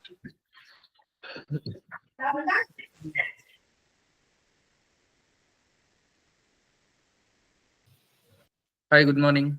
Hi, good morning.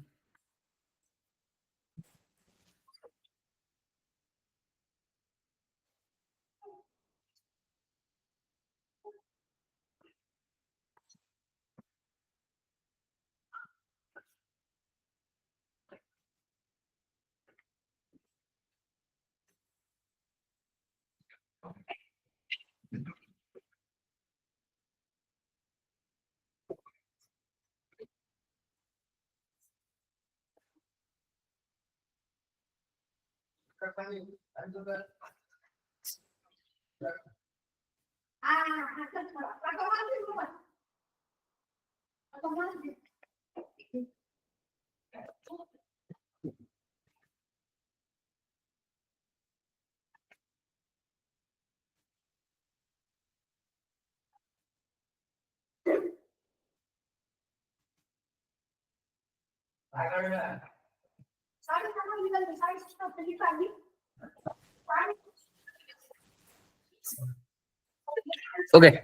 Okay.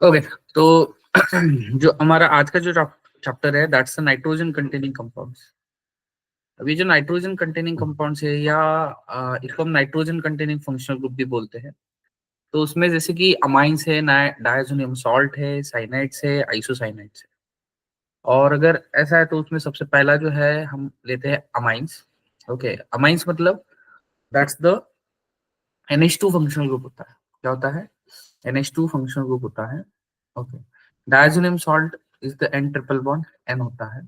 Okay, तो जो हमारा आज का जो चैप्टर है that's the nitrogen containing compounds. अभी जो नाइट्रोजन कंटेनिंग कंपाउंड्स है या इसको हम नाइट्रोजन कंटेनिंग फंक्शनल ग्रुप भी बोलते हैं। तो उसमें जैसे कि अमाइंस है, डायजोनियम सॉल्ट है, साइनाइड्स है, आइसोसाइनाइड्स है। और अगर ऐसा है तो उसमें सबसे पहला जो है हम लेते हैं अमाइंस। ओके, अमाइंस मतलब that's the NH2 functional group होता है। क्या होता है? NH2 फंक्शनल ग्रुप होता है। Okay, diazonium salt is the N triple bond N होता है।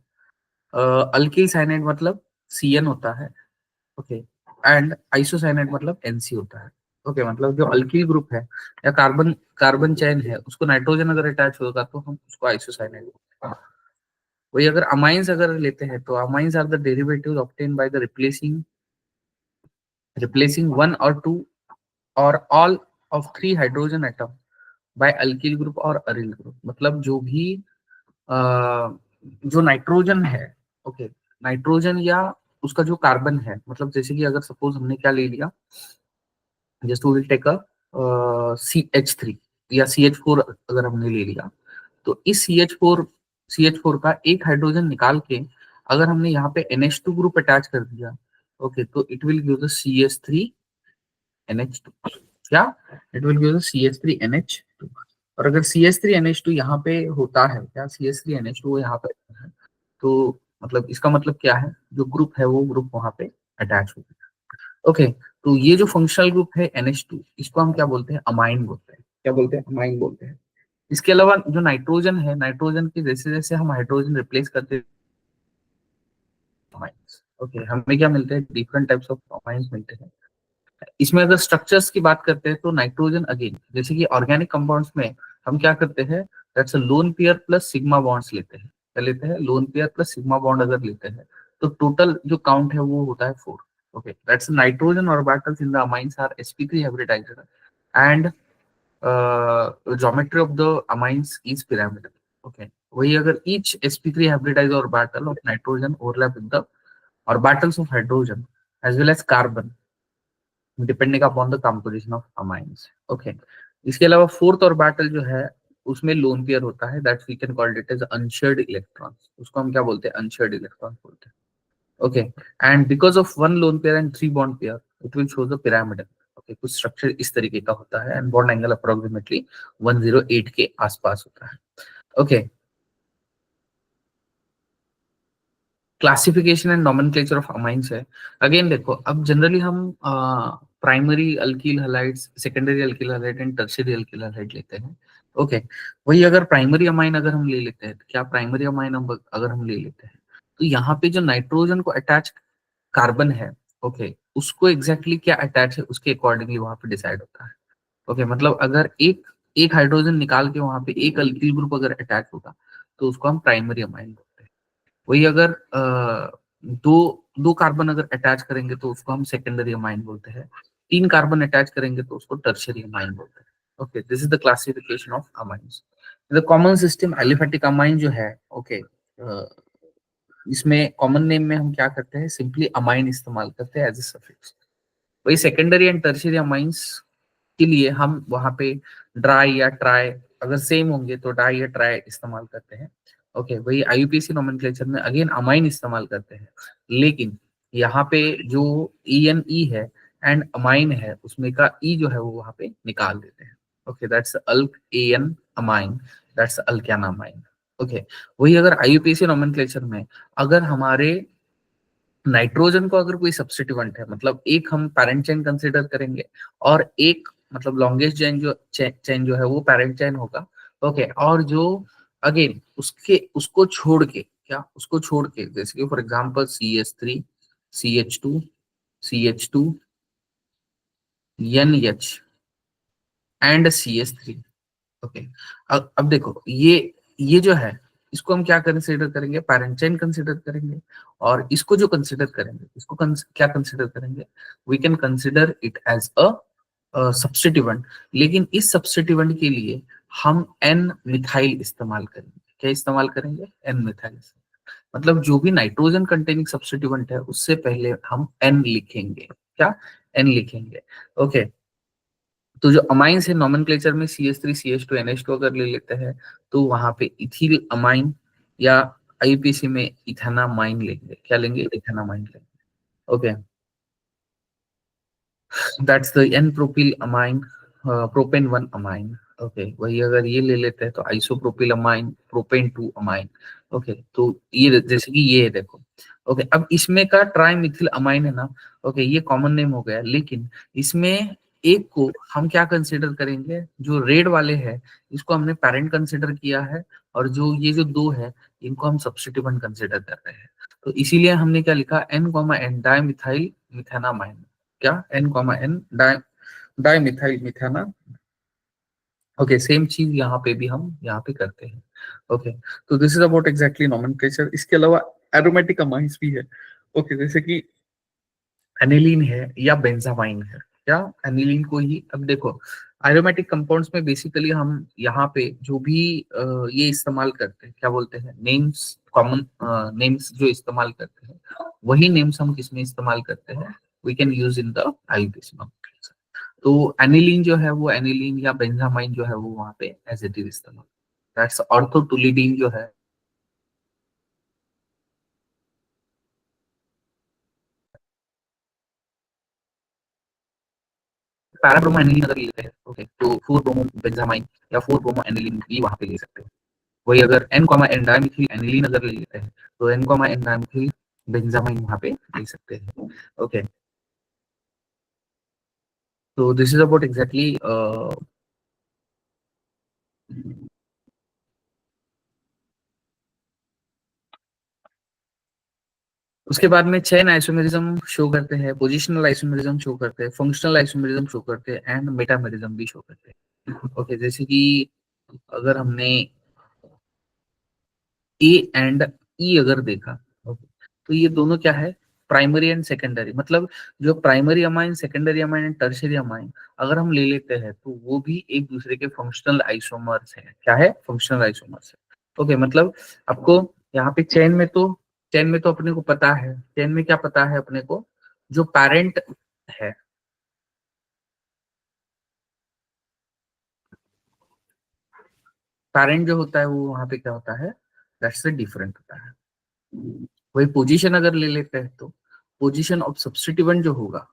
अल्किल साइनाइड मतलब CN होता है। ओके, एंड आइसोसाइनाइड मतलब NC होता है। ओके, मतलब जो अल्किल ग्रुप है या कार्बन कार्बन चेन है उसको नाइट्रोजन अगर अटैच होगा तो हम उसको आइसोसाइनाइड बोलते हैं। वही अगर अमाइंस अगर लेते हैं तो amines are the derivatives obtain by the replacing one और टू और all of three hydrogen atom by alkyl group और अरिल ग्रुप। मतलब जो भी जो नाइट्रोजन है, ओके, नाइट्रोजन या उसका जो कार्बन है, मतलब जैसे कि अगर सपोज हमने क्या ले लिया, just we will take a CH3 या CH4 अगर हमने ले लिया, तो इस CH4 का एक हाइड्रोजन निकाल के अगर हमने यहाँ पे NH2 ग्रुप अटैच कर दिया, ओके, तो it will give the CH3NH2। क्या? It will give the CH3NH2। और अगर CH3NH2 यहाँ पे होता है, क्या CH3NH2 यहाँ पे है, तो मतलब इसका मतलब क्या है, जो ग्रुप है वो ग्रुप वहां पे अटैच हो गया। ओके, तो ये जो फंक्शनल ग्रुप है NH2, इसको हम क्या बोलते हैं? अमाइन बोलते हैं। क्या बोलते हैं? अमाइन बोलते हैं। इसके अलावा जो नाइट्रोजन है, नाइट्रोजन के जैसे जैसे हम हाइड्रोजन रिप्लेस करते हैं अमाइंस, ओके, हमें क्या मिलते हैं? डिफरेंट टाइप्स ऑफ अमाइंस मिलते हैं। इसमें अगर स्ट्रक्चर्स की बात करते हैं तो नाइट्रोजन अगेन जैसे कि ऑर्गेनिक कंपाउंड्स में हम क्या करते हैं? That's a lone pair plus sigma bonds लेते हैं। क्या लेते हैं? Lone pair plus sigma bond अगर लेते हैं तो टोटल जो काउंट है वो होता है 4। Okay, that's nitrogen orbitals in the amines are sp3 hybridized and geometry of the amines is pyramidal. Okay, वही अगर each sp3 hybridized orbital of nitrogen overlap with the orbitals of hydrogen as well as carbon depending upon the composition of amines. Okay, इसके अलावा fourth orbital जो है उसमें loan pair होता है, that we can call it as unshared electrons. उसको हम क्या बोलते हैं? अनशेयर्ड इलेक्ट्रॉन्स बोलते हैं। Okay, and because of one lone pair and three bond pair it will show the pyramidal. Okay, कुछ स्ट्रक्चर इस तरीके का होता है एंड बॉन्ड एंगल अप्रोक्सीमेटली 108 के आसपास होता है। Okay, classification and nomenclature of amines है। अगेन देखो, अब जनरली हम primary alkyl halides, secondary alkyl halide and tertiary alkyl halide लेते हैं। ओके, वही अगर प्राइमरी अमाइन अगर हम ले लेते हैं, क्या प्राइमरी अमाइन अगर हम ले लेते हैं, तो यहाँ पे जो नाइट्रोजन को अटैच कार्बन है, ओके, उसको एग्जैक्टली क्या अटैच है उसके अकॉर्डिंगली वहां पे डिसाइड होता है। ओके, मतलब अगर एक एक हाइड्रोजन निकाल के वहां पे एक अल्किल ग्रुप अगर अटैच होगा तो उसको हम प्राइमरी अमाइन बोलते हैं। वही अगर दो दो कार्बन अगर अटैच करेंगे तो उसको हम सेकेंडरी अमाइन बोलते हैं। तीन कार्बन अटैच करेंगे तो उसको टर्शियरी अमाइन बोलते हैं। Okay, this is the classification of amines. The common system aliphatic amine जो है, ओके, इसमें कॉमन नेम में हम क्या करते हैं, सिंपली अमाइन इस्तेमाल करते हैं एज ए सफिक्स। वही सेकेंडरी एंड टर्शियरी अमाइंस के लिए हम वहां पे ड्राई या ट्राई, अगर सेम होंगे तो डाई या ट्राई इस्तेमाल करते हैं। ओके, वही आईयूपीएसी नोमेनक्लेचर में अगेन अमाइन इस्तेमाल करते हैं, लेकिन यहाँ पे जो ई एन ई है एंड अमाइन है उसमें का ई जो है वो वहां पे निकाल देते हैं। Okay, that's alkanamine, that's alkanamine. Okay, वही अगर आईयूपीएसी नोमेनक्लेचर में अगर हमारे नाइट्रोजन को अगर कोई सब्स्टिट्यूएंट है, मतलब एक हम पैरेंट चेन कंसीडर करेंगे और एक मतलब लॉन्गेस्ट चेन जो है वो पैरेंट चेन होगा। ओके, और जो अगेन उसके उसको छोड़ के, क्या उसको छोड़ के, जैसे कि for example CH3, CH2, CH2, NH and CH3। Okay, अब देखो ये जो है इसको हम क्या कंसीडर करेंगे, पैरेंट चेन कंसीडर करेंगे। और इसको जो कंसीडर करेंगे इसको क्या कंसीडर करेंगे, we can consider it as a substituent. लेकिन इस सब्स्टिट्यूएंट के लिए हम एन मिथाइल इस्तेमाल करेंगे। क्या इस्तेमाल करेंगे, एन मिथाइल। मतलब जो भी नाइट्रोजन कंटेनिंग सब्स्टिट्यूएंट है उससे पहले हम एन लिखेंगे। क्या, एन लिखेंगे। ओके, तो जो अमाइंस है नोमेनक्लेचर में CH3, CH2, NH2 अगर ले लेते हैं तो वहां पे इथिल अमाइन या आईपीसी में इथेनामाइन लेंगे। क्या लेंगे, इथेनामाइन लेंगे। Okay, that's the N propyl amine, propane 1 amine. Okay, वही अगर ये ले लेते हैं तो isopropyl amine, propane 2 amine. Okay, तो ये जैसे कि ये है देखो। ओके, अब इसमें का ट्राई मिथिल अमाइन है ना। ओके, ये कॉमन नेम हो गया, लेकिन इसमें एक को हम क्या कंसिडर करेंगे, जो रेड वाले हैं इसको हमने पेरेंट कंसिडर किया है, और जो ये जो दो है इनको हम सब्स्टिट्यूएंट कंसिडर कर रहे हैं। तो इसीलिए हमने क्या लिखा, N, डाई मिथाइल मिथेनामाइन। क्या, N, डाई मिथाइल मिथेना। ओके, सेम चीज यहाँ पे भी हम यहाँ पे करते हैं। ओके, तो this is about exactly nomenclature. इसके अलावा एरोमेटिक अमाइंस भी है। ओके, जैसे कि एनिलीन है या बेंजामाइन है। क्या, एनिलीन को ही, अब देखो एरोमेटिक कंपाउंड्स में बेसिकली हम यहाँ पे जो भी ये इस्तेमाल करते हैं, क्या बोलते हैं, नेम्स, कॉमन नेम्स जो इस्तेमाल करते हैं वही नेम्स हम किसमें इस्तेमाल करते हैं, we can use in the IUPAC. तो एनिलीन जो है वो, एनिलीन या बेंजामाइन जो है वो वहां पे एज इट इज इस्तेमाल। दैट्स ऑर्थोटुलिडीन जो है, पैराब्रोमो एनिलीन अगर लेते हैं, ओके, तो 4 ब्रोमो बेंजामाइन या 4 ब्रोमो एनिलीन भी वहां पे ले सकते हैं। वही अगर N, डायमिथिल एनिलीन अगर ले लेते हैं तो N, डायमिथिल बेंजामाइन वहां पे ले सकते हैं। ओके, तो दिस इज अबाउट एग्जैक्टली। उसके बाद में चेन आइसोमेरिज्म शो करते हैं, पोजिशनल आइसोमेरिज्म शो करते हैं, फंक्शनल आइसोमेरिज्म शो करते हैं एंड मेटामेरिज्म भी शो करते हैं। ओके, जैसे कि अगर हमने ए एंड ई अगर देखा, okay, तो ये दोनों क्या है, प्राइमरी एंड सेकेंडरी। मतलब जो primary amine, secondary amine and tertiary amine अगर हम ले लेते हैं तो वो भी एक दूसरे के फंक्शनल आइसोमर्स है। क्या है, फंक्शनल आइसोमर्स है। ओके, मतलब आपको यहाँ पे चेन में तो अपने को पता है, चेन में क्या पता है अपने को, जो पेरेंट है, पेरेंट जो होता है वो वहां पे क्या होता है, दैट्स डिफरेंट होता है। वही पोजीशन अगर ले लेते हैं तो पोजीशन ऑफ सब्स्टिट्यूएंट जो होगा,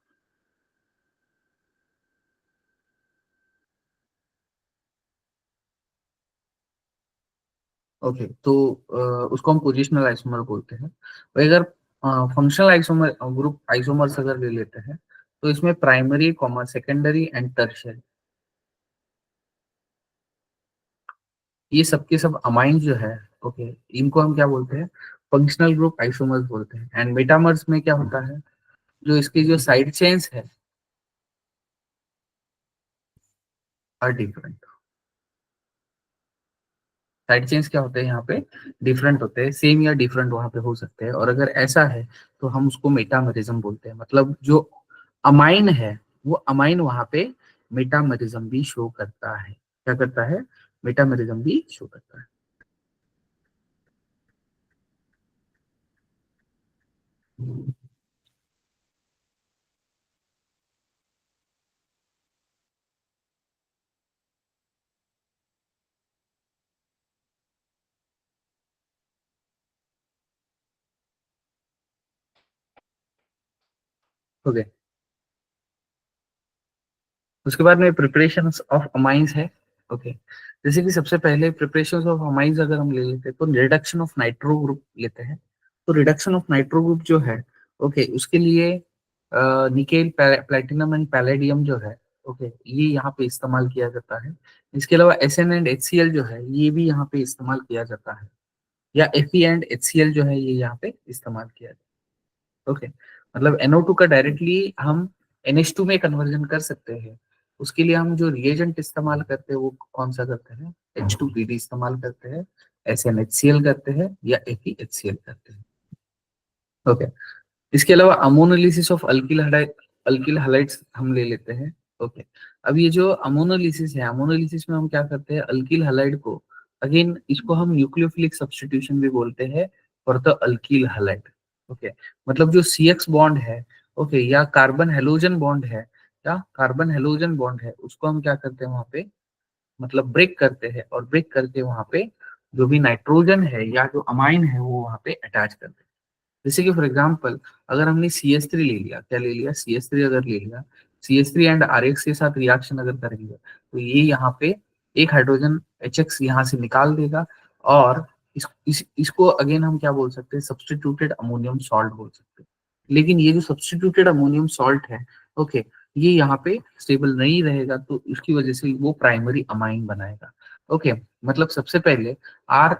ओके, तो उसको हम पोजिशनल आइसोमर बोलते हैं। और अगर फंक्शनल आइसोमर ग्रुप आइसोमर्स अगर ले लेते हैं, तो इसमें primary, comma secondary and tertiary, ये सब के सब अमाइन जो है, ओके, इनको हम क्या बोलते हैं, फंक्शनल ग्रुप आइसोमर्स बोलते हैं। एंड मेटामर्स में क्या होता है, जो इसकी जो साइड चेन्स है आर डिफरेंट। साइड चेन्स क्या होते हैं यहाँ पे, डिफरेंट होते हैं, सेम या डिफरेंट वहां पे हो सकते हैं। और अगर ऐसा है तो हम उसको मेटामेरिज्म बोलते हैं। मतलब जो अमाइन है, वो अमाइन वहां पे मेटामेरिज्म भी शो करता है। क्या करता है, मेटामेरिज्म भी शो करता है। ओके, उसके बाद में प्रिपरेशन ऑफ अमाइंस है। ओके, जैसे कि सबसे पहले प्रिपरेशन ऑफ अमाइंस अगर हम ले लेते हैं, तो रिडक्शन ऑफ नाइट्रो ग्रुप लेते हैं। तो रिडक्शन ऑफ नाइट्रो ग्रुप जो है, ओके, उसके लिए निकेल, प्लेटिनम एंड पैलेडियम जो है, ओके, ये यहाँ पे इस्तेमाल किया जाता है। इसके अलावा S N and H C L जो है, ये भी यहाँ पे इस्तेमाल किया जाता है। या F E and H C L जो है, ये यहाँ पे इस्तेमाल किया जाता है। ओके, मतलब NO2 का डायरेक्टली हम NH2 में कन्वर्जन कर सकते हैं। उसके लिए हम जो रिएजेंट इस्तेमाल करते हैं, वो कौन सा करते हैं, H2PD इस्तेमाल करते हैं, SnHCl करते हैं, या FeHCl करते हैं। ओके, इसके अलावा अमोनोलिसिस ऑफ अल्किल हलाइड्स हम ले लेते हैं। ओके, अब ये जो अमोनोलिसिस है, अमोनोलिसिस में हम क्या करते हैं, अल्किल हलाइड को, अगेन इसको हम न्यूक्लियोफिलिक सब्स्टिट्यूशन भी बोलते हैं for the alkyl halide. Okay, मतलब जो CX बॉन्ड है, ओके, या कार्बन हेलोजन बॉन्ड है, या कार्बन हेलोजन बॉन्ड है, उसको हम क्या करते हैं वहां पे, मतलब ब्रेक करते हैं, और ब्रेक करके वहां पे जो भी नाइट्रोजन है या जो अमाइन है, वो वहां पे अटैच करते हैं। जैसे कि फॉर एग्जाम्पल, अगर हमने CH3 ले लिया, क्या ले लिया, CH3 अगर ले लिया, CH3 एंड RX के साथ रिएक्शन अगर करेंगे, तो ये यहाँ पे एक हाइड्रोजन HX यहाँ से निकाल देगा। और इसको अगेन हम क्या बोल सकते हैं, सब्सटीट्यूटेड अमोनियम सॉल्ट बोल सकते हैं। लेकिन ये जो सब्सटीट्यूटेड अमोनियम सॉल्ट है, ओके, ये यहाँ पे स्टेबल नहीं रहेगा, तो इसकी वजह से वो प्राइमरी अमाइन बनाएगा। ओके, मतलब सबसे पहले आर,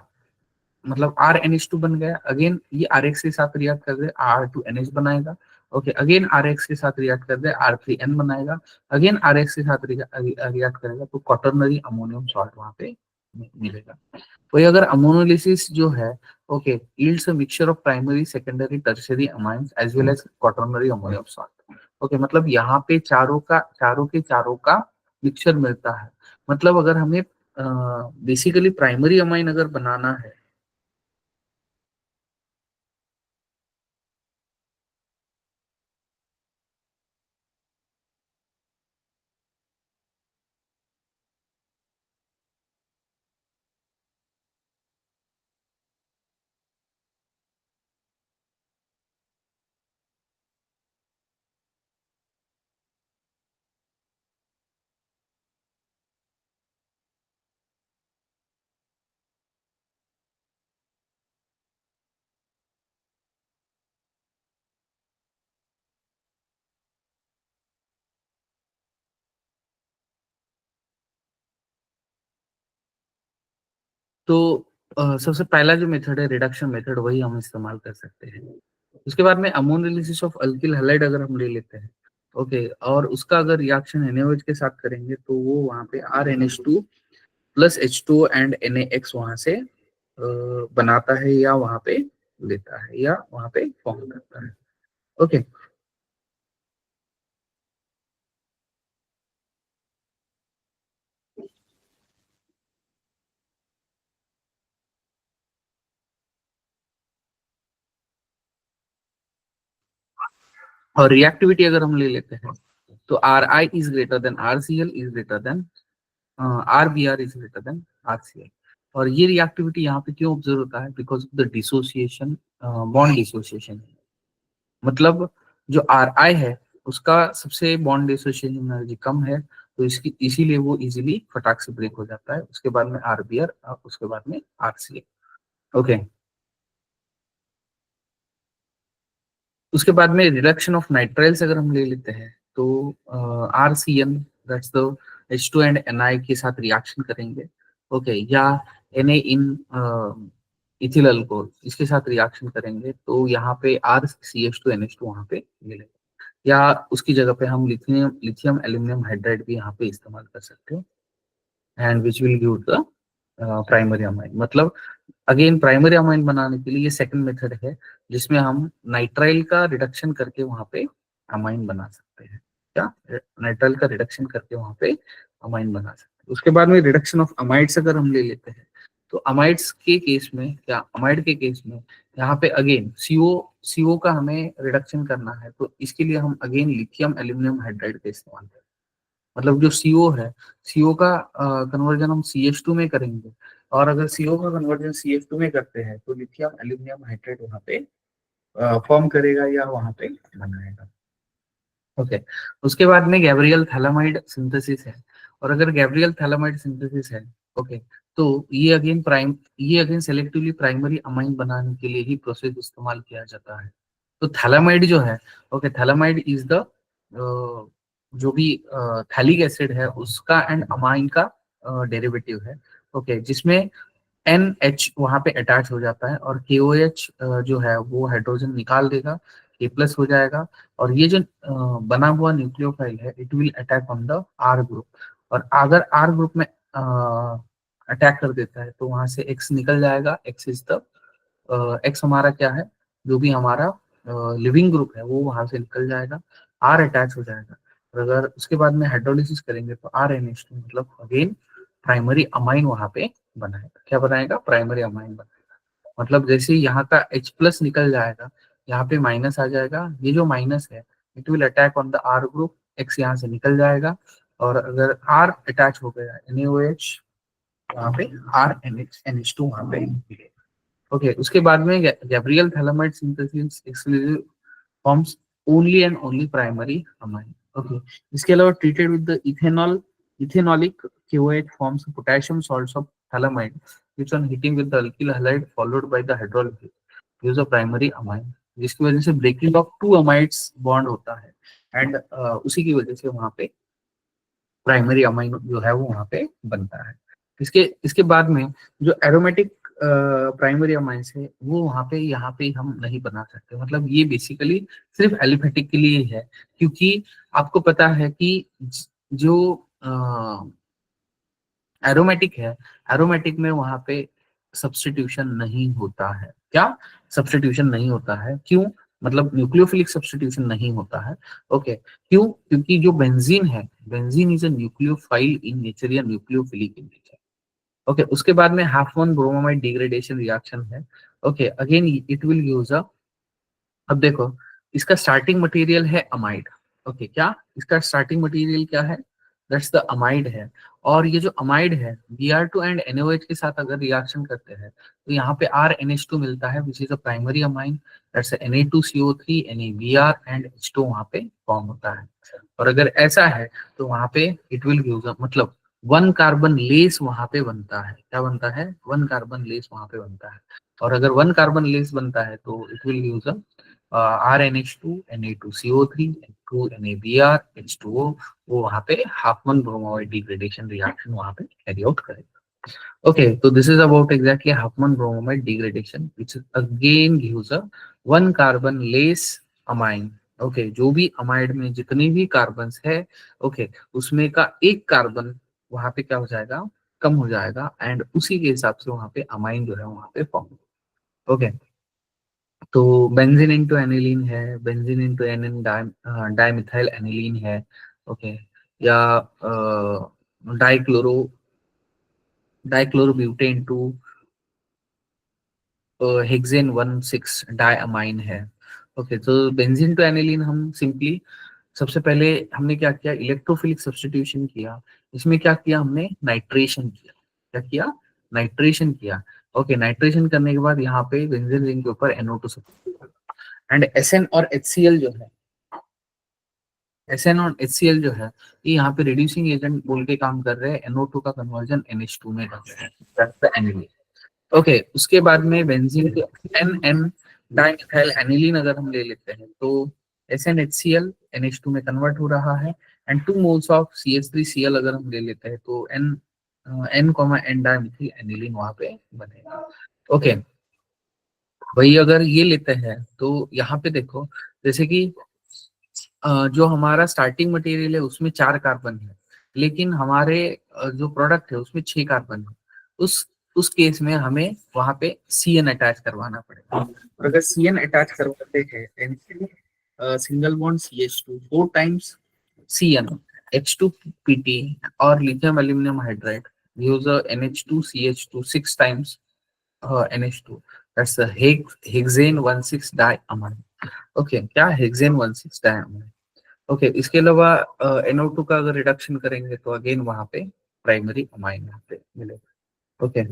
मतलब RNH2 बन गया, अगेन ये RX के साथ रिएक्ट कर दे R2NH बनाएगा। ओके, अगेन RX के साथ रिएक्ट कर दे R3N बनाएगा। अगेन RX के साथ रिएक्ट करेगा, तो क्वाटरनरी अमोनियम सॉल्ट वहां पे मिलेगा। वही अगर अमोनोलिसिस जो है, okay, yields a mixture of primary, secondary, tertiary amines as well as quaternary ammonium salt. Okay, मतलब यहाँ पे चारों का मिक्सचर मिलता है। मतलब अगर हमें बेसिकली प्राइमरी अमाइन अगर बनाना है, तो सबसे पहला जो मेथड है, रिडक्शन मेथड, वही हम इस्तेमाल कर सकते हैं। उसके बाद में अमोनोलिसिस ऑफ अल्किल हैलाइड अगर हम ले लेते हैं, ओके, और उसका अगर रिएक्शन NaOH के साथ करेंगे, तो वो वहां पे RNH2 plus H2O and NaX वहां से बनाता है, या वहां पे लेता है, या वहां पे फॉर्म करता है। ओके, और रिएक्टिविटी अगर हम ले लेते हैं, तो Ri is greater than RCl is greater than RBr is greater than RCl। और ये रिएक्टिविटी यहाँ पे क्यों ऑब्जर्व होता है, because of the dissociation, bond dissociation. मतलब जो Ri है, उसका सबसे बॉन्ड डिसोसिएशन एनर्जी कम है, तो इसकी इसीलिए वो इजीली फटाक से ब्रेक हो जाता है। उसके बाद में आरबीआर, उसके बाद में आरसीए। ओके, उसके बाद में रिडक्शन ऑफ नाइट्राइल्स अगर हम ले लेते हैं तो RCN, that's the H2 and Na के साथ रिएक्शन करेंगे। ओके, या Na इन इथिल अल्कोहल इसके साथ रिएक्शन करेंगे, तो यहाँ पे RCH2NH2 वहाँ पे मिलेगा। या उसकी जगह पे हम लिथियम लिथियम एल्यूमिनियम हाइड्राइड भी यहाँ पे इस्तेमाल कर सकते हैं, and which will give the primary amine. मतलब अगेन प्राइमरी अमाइन बनाने के लिए ये सेकंड मेथड है, जिसमें हम नाइट्राइल का रिडक्शन करके वहां पे अमाइन बना सकते हैं। क्या, नाइट्राइल का रिडक्शन करके वहां पे अमाइन बना सकते हैं। उसके बाद में रिडक्शन ऑफ अमाइड्स अगर हम ले लेते हैं, तो अमाइड्स के केस में, क्या अमाइड के केस में यहाँ पे अगेन सीओ का हमें रिडक्शन करना है, तो इसके लिए हम अगेन लिथियम एल्यूमिनियम हाइड्राइड का इस्तेमाल करें। मतलब जो सीओ है, सीओ का कन्वर्जन हम CH2 में करेंगे, और अगर सीओ का कन्वर्जन CH2 में करते हैं तो लिथियम एल्यूमिनियम हाइड्रेट वहां पे फॉर्म करेगा या वहां पे बनाएगा। ओके, उसके बाद में गैब्रियल थैलामाइड सिंथेसिस है, और अगर गैब्रियल थैलामाइड सिंथेसिस है, ओके, तो ये अगेन सेलेक्टिवली प्राइमरी अमाइन बनाने के लिए ही प्रोसेस इस्तेमाल किया जाता है। तो थैलामाइड जो है, ओके, थैलामाइड इज द जो भी थैलिक एसिड है उसका एंड अमाइन का डेरिवेटिव है। ओके, जिसमें NH वहां पे अटैच हो जाता है, और KOH जो है वो हाइड्रोजन निकाल देगा, K+ हो जाएगा, और ये जो बना हुआ न्यूक्लियोफाइल है it will attack on the R group, और अगर R ग्रुप में अटैक कर देता है तो वहां से X निकल जाएगा। X इज द X हमारा क्या है, जो भी हमारा लिविंग ग्रुप है वो वहां से निकल जाएगा, R अटैच हो जाएगा, और अगर उसके बाद में हाइड्रोलिसिस करेंगे तो RNH2 मतलब अगेन प्राइमरी अमाइन वहां पे बनाएगा। क्या बनाएगा, प्राइमरी अमाइन बनाएगा। मतलब जैसे ही यहाँ का H+ निकल जाएगा, यहाँ पे माइनस आ जाएगा, ये जो माइनस है it will attack on the R group, X यहाँ से निकल जाएगा, और अगर R अटैच हो गया NaOH, वहाँ पे RNH NH2 वहाँ पे मिलेगा। ओके, उसके बाद में Gabriel phthalimide synthesis exclusive forms only and only primary amine. Okay, इसके अलावा treated with the ethanolic KOH forms potassium salts of thalamide which on heating with the alkyl halide followed by the hydrolysis gives a primary amine, जिसकी वजह से breaking of two amides bond होता है, and उसी की वजह से वहां पे प्राइमरी अमाइन जो है वो वहां पे बनता है। इसके इसके बाद में जो एरोमेटिक प्राइमरी अमाइंस है वो वहां पे यहाँ पे हम नहीं बना सकते। मतलब ये बेसिकली सिर्फ एलिफेटिक के लिए है, क्योंकि आपको पता है कि जो एरोमेटिक है, एरोमेटिक में वहां पे सब्स्टिट्यूशन नहीं होता है। क्या, सब्स्टिट्यूशन नहीं होता है? क्यों? मतलब न्यूक्लियोफिलिक सब्स्टिट्यूशन नहीं होता है। ओके, क्यों? क्योंकि जो बेंजीन है, benzene is a nucleophile in nature या न्यूक्लियोफिलिक इन नेचर। ओके, उसके बाद में Hofmann bromide degradation reaction है। Okay, again it will use a, अब देखो, इसका स्टार्टिंग मटेरियल है अमाइड। ओके, क्या इसका स्टार्टिंग मटेरियल क्या है? दैट्स द अमाइड है। और ये जो अमाइड है Br2 एंड NaOH के साथ अगर रिएक्शन करते हैं तो यहाँ पे RNH2 मिलता है which is a primary amine, that's Na2CO3 NaBr and H2 वहाँ पे फॉर्म होता है। और अगर ऐसा है तो वहाँ पे इट विल गिव, मतलब वन कार्बन लेस वहाँ पे बनता है। क्या बनता है? वन कार्बन लेस वहाँ पे बनता है। और अगर वन कार्बन लेस बनता है तो it will give RNH2 Na2CO3 H2 NaBr H2O, वो वहाँ पे हाफमैन ब्रोमाइड डिग्रेडेशन रिएक्शन वहाँ पे कैरी आउट करेगा। ओके, तो this is about exactly Hopman bromide degradation which again gives a one carbon less amine. Okay, जो भी amide में जितनी भी कार्बन्स है, ओके, उसमें का एक कार्बन वहाँ पे क्या हो जाएगा, कम हो जाएगा, एंड उसी के हिसाब से वहाँ पे अमाइन जो है वहाँ पे फॉर्म। ओके, तो बेंजीन इंटू एनिलीन है, बेंजीन इंटू एनिन डाइमिथाइल एनिलीन है। ओके, या dichloro dichlorobutane to hexane 1,6 diamine है। ओके, तो बेंजीन टू एनिलीन हम सिंपली, सबसे पहले हमने क्या किया, इलेक्ट्रोफिलिक सब्स्टिट्यूशन किया। इसमें क्या किया हमने, नाइट्रेशन किया। क्या किया? नाइट्रेशन किया। ओके, नाइट्रेशन करने के बाद यहाँ पे बेंजीन रिंग के ऊपर NO2 एंड Sn और HCl जो है, SN और HCl जो है ये यहाँ पे रिड्यूसिंग एजेंट बोल के काम कर रहे हैं, NO2 का कन्वर्जन NH2 में कर रहे हैं, दैट्स द aniline। ओके, उसके बाद में बेंजीन के NN डाइमिथाइल एनिलीन अगर हम ले लेते हैं तो SnHCl NH2 में कन्वर्ट हो रहा है, एंड 2 मोल्स ऑफ CH3Cl अगर हम ले लेते हैं तो N, डाइमिथाइल एनिलीन वहां पे बनेगा। ओके, वही अगर ये लेते हैं तो यहाँ पे देखो, जैसे कि जो हमारा स्टार्टिंग मटेरियल है उसमें 4 कार्बन है, लेकिन हमारे जो प्रोडक्ट है उसमें 6 कार्बन है। उस केस में हमें वहां पे CN अटैच करवाना पड़ेगा, और अगर CN अटैच करवाते हैं single bond CH2 4 times CN H2PT और lithium aluminium hydride use a NH2CH2 6 times NH2, that's a hexane 1,6 diamine। Okay, क्या हेक्सेन 1,6 डायमंड। ओके, इसके अलावा NO2 का अगर रिडक्शन करेंगे तो अगेन वहां पे प्राइमरी अमाइन यहाँ पे मिलेगा। ओके,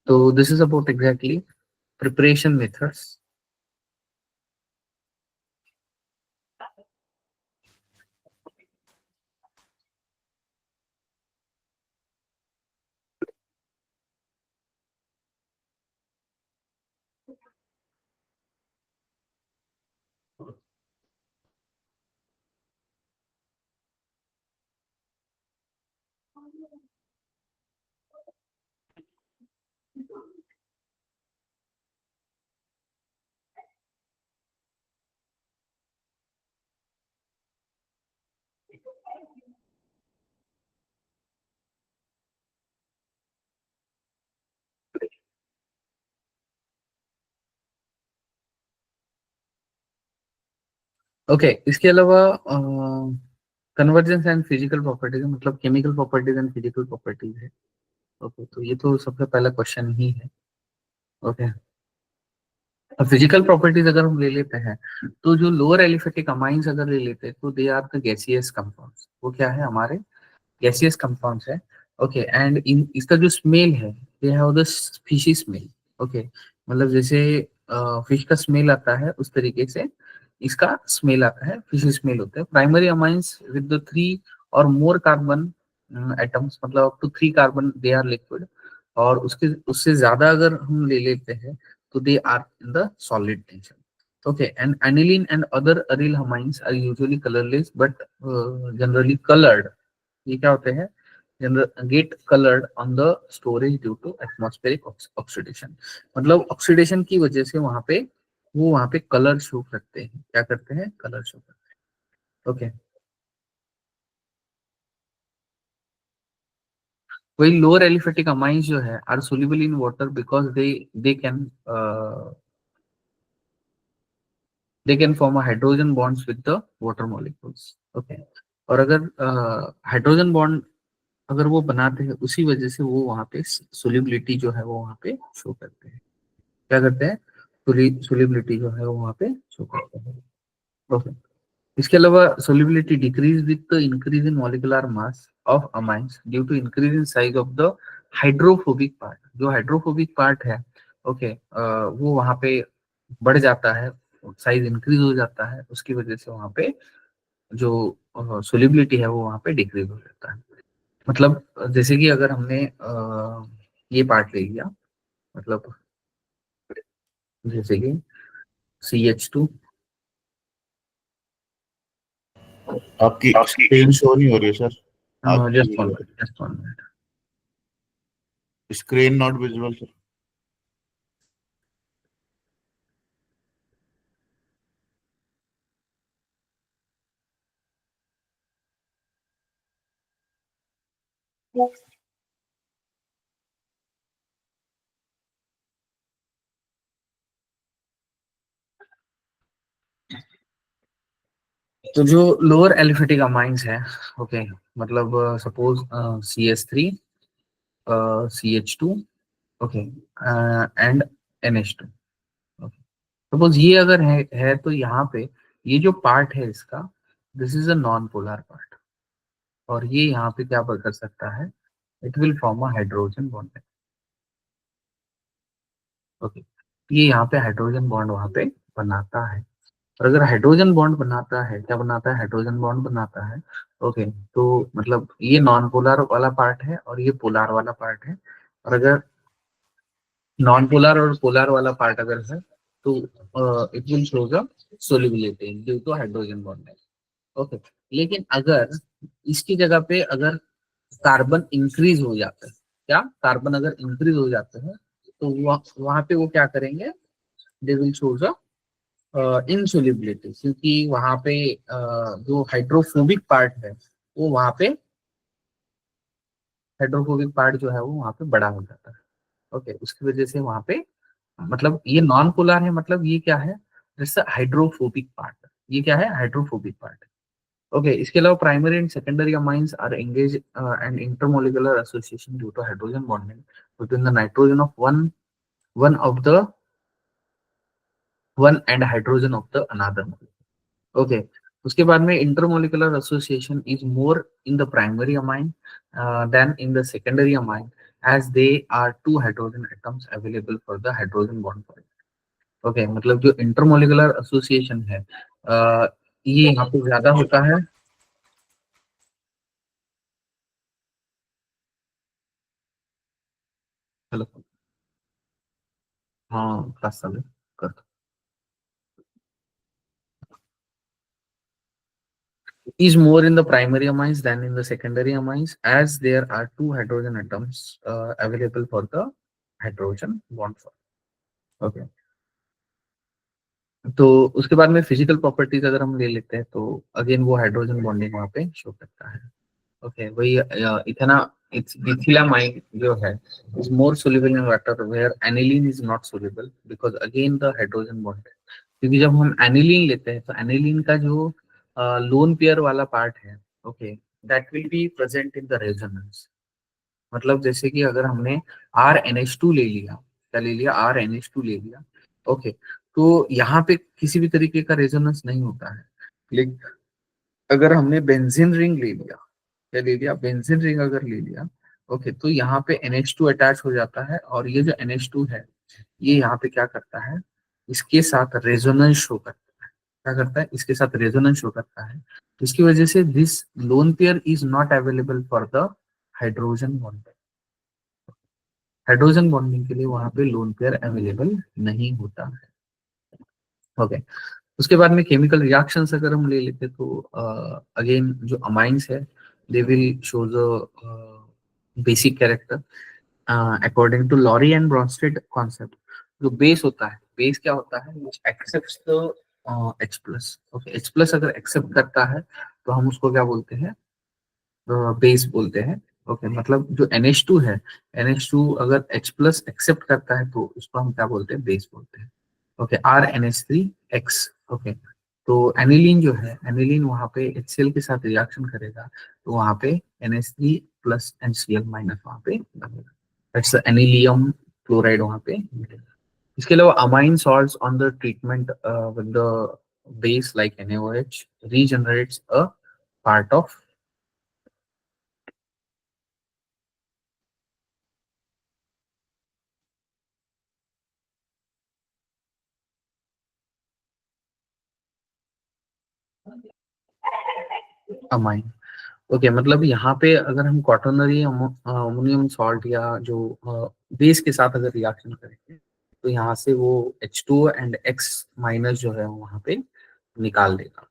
तो this is about exactly preparation methods. Okay, इसके अलावा कन्वर्जेंस एंड फिजिकल प्रॉपर्टीज, मतलब chemical properties and physical properties है। ओके, तो ये तो सबसे पहला क्वेश्चन ही है। ओके, फिजिकल प्रॉपर्टीज अगर हम ले लेते हैं तो जो लोअर एलिफेटिक अमाइंस अगर ले लेते हैं तो they are the gaseous compounds. वो क्या है, हमारे गैसियस कंपाउंड्स है। ओके, एंड इन इसका जो स्मेल है they have the fishy smell. Okay, मतलब जैसे फिश का स्मेल आता है उस तरीके से इसका स्मेल आता है, फिशी स्मेल होता है। प्राइमरी अमाइंस विद द 3 और मोर कार्बन एटम्स, मतलब up to 3 carbon they are liquid, और उसके उससे ज्यादा अगर हम ले लेते हैं तो they are in the solid tension। Okay, and aniline and other aryl amines are usually colorless but generally colored। ये क्या होते हैं, get colored on the storage due to atmospheric oxidation। मतलब ऑक्सीडेशन की वजह से वहां पे कलर शो करते हैं, क्या करते हैं, कलर शो करते हैं। ओके, वही लोअर एलिफेटिक अमाइंस जो है are soluble in water because they can they can form a hydrogen bonds with the water molecules। okay, और अगर हाइड्रोजन बॉन्ड अगर वो बनाते हैं उसी वजह से वो वहां पे सोलिबिलिटी जो है वो वहां पे शो करते हैं, क्या करते हैं, सोलिबिलिटी जो है वो वहां पे शो करते हैं। ओके, इसके अलावा solubility decrease with the increase in molecular mass of amines due to increase in size of the hydrophobic part। जो हाइड्रोफोबिक पार्ट है, ओके, वो वहां पे बढ़ जाता है, साइज इंक्रीज हो जाता है, उसकी वजह से वहां पे जो सोलिबिलिटी है वो वहां पे डिक्रीज हो जाता है। मतलब जैसे कि अगर हमने ये पार्ट ले लिया, मतलब जैसे कि CH2। आपकी स्क्रीन शो नहीं हो रही है सर। जस्ट आपकी one minute, just one minute. Screen not visible sir. तो जो लोअर एलिफेटिक अमाइंस है, ओके, मतलब suppose CS3, CH2, okay, and NH2। Suppose ये अगर है तो यहाँ पे ये जो पार्ट है इसका, this is a non polar part, और ये यहाँ पे क्या कर सकता है, it will form a hydrogen bond. Okay, ये यहाँ पे हाइड्रोजन बॉन्ड वहां पे बनाता है। और अगर हाइड्रोजन बॉन्ड बनाता है, क्या बनाता है, हाइड्रोजन बॉन्ड बनाता है, ओके, तो मतलब ये नॉन पोलर वाला पार्ट है और ये पोलर वाला पार्ट है। और अगर नॉन पोलर और पोलर वाला पार्ट अगर है तो it will show the solubility due to hydrogen bond. Okay, लेकिन अगर इसकी जगह पे अगर कार्बन इंक्रीज हो जाता है, क्या कार्बन अगर इंक्रीज हो जाते हैं तो वहां पे वो क्या करेंगे, दे विल शो द इनसोल्युबिलिटी, क्योंकि वहां पे जो हाइड्रोफोबिक पार्ट है वो वहां पे, हाइड्रोफोबिक पार्ट जो है वो वहां पे बड़ा हो जाता है। ओके, उसकी वजह से वहां पे मतलब ये नॉन पोलर है, मतलब ये क्या है, जैसे हाइड्रोफोबिक पार्ट, ये क्या है, हाइड्रोफोबिक पार्ट। ओके, इसके अलावा primary and secondary amines are engage and intermolecular association due to hydrogen bonding between the nitrogen of one one of the one and hydrogen of the another. Okay, उसके बाद में intermolecular association is more in the primary amine than in the secondary amine as they are two hydrogen atoms available for the hydrogen bond. Okay, मतलब जो intermolecular association है ये यहाँ पे ज्यादा होता है। हेलो, हाँ क्लास चालू है, कर दो। Is more in the primary amines than in the secondary amines as there are two hydrogen atoms available for the hydrogen bond form. Okay. तो उसके बाद में फिजिकल प्रॉपर्टीज अगर हम ले लेते हैं तो अगेन वो हाइड्रोजन बॉन्डिंग वहाँ पे शो करता है। ओके, वही इथेना इथिलामाइन जो है is more soluble in water where aniline is not soluble because again the hydrogen bond है। क्योंकि जब हम एनिलीन लेते हैं तो एनिलीन का जो लोन पेयर वाला पार्ट है, okay, that will be present in the resonance. मतलब जैसे कि अगर हमने आर एन एच टू ले लिया, क्या ले लिया, आर एन एच टू ले लिया, ओके, तो यहाँ पे किसी भी तरीके का रेजोनेंस नहीं होता है। लेकिन अगर हमने बेंजीन रिंग ले लिया, क्या ले लिया, बेंजीन रिंग अगर ले लिया, ओके, तो यहाँ पे NH2 अटैच हो जाता है और ये जो NH2 है ये यहाँ पे क्या करता है, इसके साथ रेजोनेंस शो करता है। क्या करता है, इसके साथ रेजोनेंस शो करता है। इसकी वजह से this lone pair is not available for the hydrogen bond. Hydrogen bonding के लिए वहां पे लोन पेयर अवेलेबल नहीं होता है। ओके, उसके बाद में केमिकल रिएक्शंस अगर हम ले लेते तो अगेन जो अमाइंस है they will show the basic character according to Lowry and Bronsted concept. जो बेस होता है, बेस क्या होता है, which accepts the H plus. Okay, H plus अगर एक्सेप्ट करता है तो हम उसको क्या बोलते हैं, बेस बोलते हैं। ओके, मतलब जो NH2 है, NH2 अगर H प्लस एक्सेप्ट करता है तो उसको हम क्या बोलते हैं, बेस बोलते हैं। Okay, RNH3X। ओके, तो एनिलीन जो है, एनिलीन वहां पे HCl के साथ रिएक्शन करेगा तो वहां पे NH3 प्लस NCl माइनस वहां पे बनेगा, दैट्स एनिलियम क्लोराइड वहां पे मिलेगा। इसके अलावा amine salts on the treatment with the base like NaOH regenerates a part of amine. Okay, मतलब यहाँ पे अगर हम क्वाटरनरी अमोनियम सॉल्ट या जो बेस के साथ अगर रिएक्शन करेंगे तो यहाँ से वो H2 एंड X माइनस जो है वहाँ पे निकाल देगा।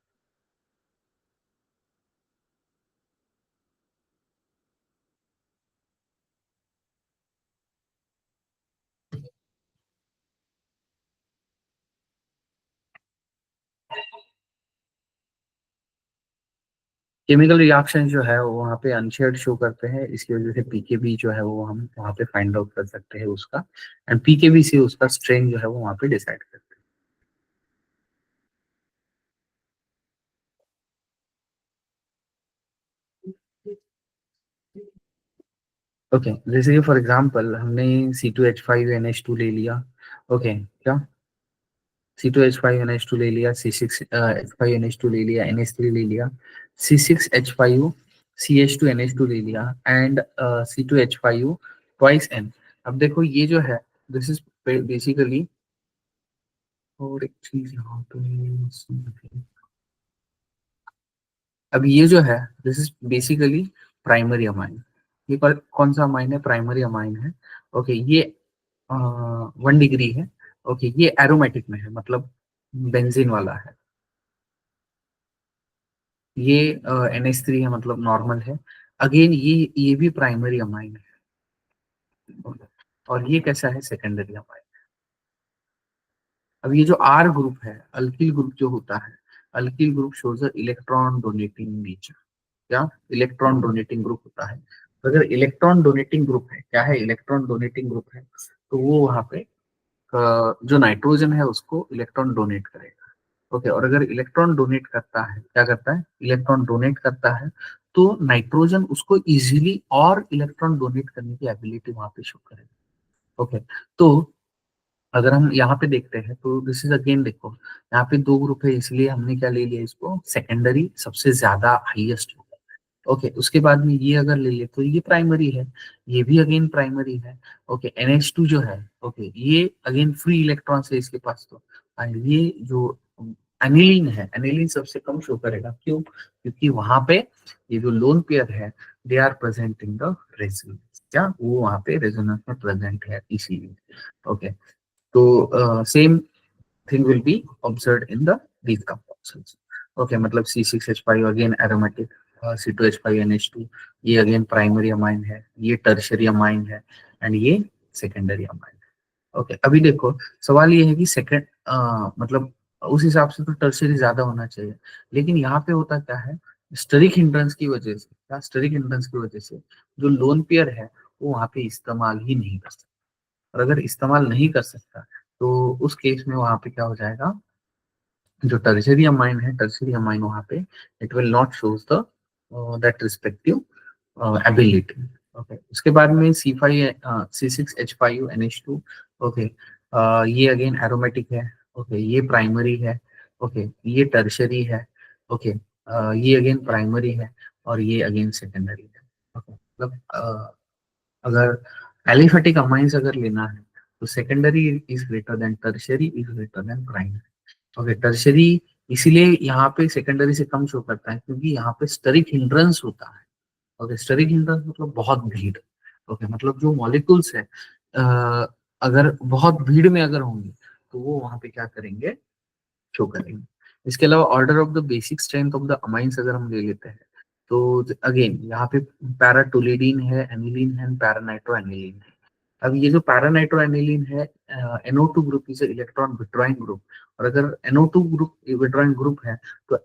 केमिकल रिएक्शन जो है वो वहाँ पे अनशेयर्ड शो करते हैं, इसकी वजह से पीकेबी जो है वो हम वहाँ पे फाइंड आउट कर सकते हैं उसका, एंड पीकेबी से उसका स्ट्रेंथ जो है वो वहाँ पे डिसाइड करते हैं। ओके, जैसे कि फॉर एग्जांपल हमने C2H5NH2 ले लिया। ओके, क्या C2H5NH2 ले लिया, C6H5NH2 ले लिया, NH3 ले लिया, C6H5CH2NH2 ले लिया एंड C2H5 ट्वाइस N। अब देखो ये जो है दिस इज बेसिकली और एक चीज यहाँ पे, अब ये जो है this is basically primary amine. ये कौन सा अमाइन है? प्राइमरी अमाइन है। ओके, ये 1 डिग्री है। ओके, ये एरोमेटिक में है, मतलब बेंजीन वाला है। ये NH3 है, मतलब नॉर्मल है। अगेन ये भी प्राइमरी अमाइन है। Okay, और ये कैसा है? Secondary amine. अब ये जो R ग्रुप है, अल्किल ग्रुप जो होता है, alkyl group shows electron donating nature. क्या? इलेक्ट्रॉन डोनेटिंग ग्रुप होता है। तो अगर इलेक्ट्रॉन डोनेटिंग ग्रुप है, क्या है? इलेक्ट्रॉन डोनेटिंग ग्रुप है, तो वो वहां पे जो नाइट्रोजन है उसको इलेक्ट्रॉन डोनेट करेगा। ओके, और अगर इलेक्ट्रॉन डोनेट करता है, क्या करता है? इलेक्ट्रॉन डोनेट करता है, तो नाइट्रोजन उसको इजीली और इलेक्ट्रॉन डोनेट करने की एबिलिटी वहां पे शो करेगा। ओके, तो अगर हम यहाँ पे देखते हैं तो दिस इज अगेन, देखो यहाँ पे 2 ग्रुप है, इसलिए हमने क्या ले लिया इसको? सेकेंडरी, सबसे ज्यादा हाईएस्ट। ओके, उसके बाद में ये अगर ले ले तो ये प्राइमरी है, ये भी अगेन प्राइमरी है। ओके, NH2 जो है, ओके, ये अगेन फ्री इलेक्ट्रॉन है इसके पास तो। एंड ये जो एनिलीन है, एनिलीन सबसे कम शो करेगा। क्यों? क्योंकि वहां पे ये जो लोन पेयर है, they are present in the resonance. क्या वो वहां पे रेजोनेंस में प्रेजेंट है इसीलिए। ओके, तो same thing will be observed in the these compounds. Okay, मतलब C6H5 अगेन एरोमेटिक, C2H5NH2 ये अगेन प्राइमरी अमाइन है, ये टर्शियरी अमाइन है, एंड ये सेकेंडरी अमाइन है। ओके, अभी देखो सवाल ये है कि सेकेंड मतलब उस हिसाब से तो टर्शियरी ज्यादा होना चाहिए, लेकिन यहाँ पे होता क्या है? स्टेरिक हिंड्रेंस की वजह से, क्या स्टेरिक हिंड्रेंस की वजह से जो लोन पेयर है वो वहाँ पे इस्तेमाल ही नहीं कर सकता। और अगर इस्तेमाल नहीं कर सकता तो उस केस में वहां पे क्या हो जाएगा? जो टर्शियरी अमाइन है, टर्शियरी अमाइन वहां पे it will not shows the that respective ability. Okay, उसके बाद में C5 C6H5NH2। ओके, ये अगेन एरोमेटिक है। ओके, ये प्राइमरी है। ओके, ये टर्शियरी है। ओके, ये अगेन प्राइमरी है, और ये अगेन सेकेंडरी है। ओके, मतलब अगर एलिफेटिक अमाइंस अगर लेना है तो secondary is greater than tertiary is greater than primary. Okay, tertiary इसीलिए यहाँ पे सेकेंडरी से कम शो करता है क्योंकि यहाँ पे स्टेरिक हिंड्रेंस होता है। ओके, स्टेरिक हिंड्रेंस मतलब बहुत भीड़। ओके, मतलब जो मॉलिक्यूल्स है अगर बहुत भीड़ में अगर होंगे तो वो वहां पे क्या करेंगे? शो करेंगे। इसके अलावा order of the basic strength of the amines अगर हम ले लेते हैं तो अगेन यहाँ पे पैराटोलिडीन है, एनिलीन है, पैरानाइट्रो एनिलीन है। अब ये जो पैरानाइट्रो एनिलीन है, NO2 group is electron withdrawing group. और अगर NO2 ग्रुप विड्रॉइंग ग्रुप है तो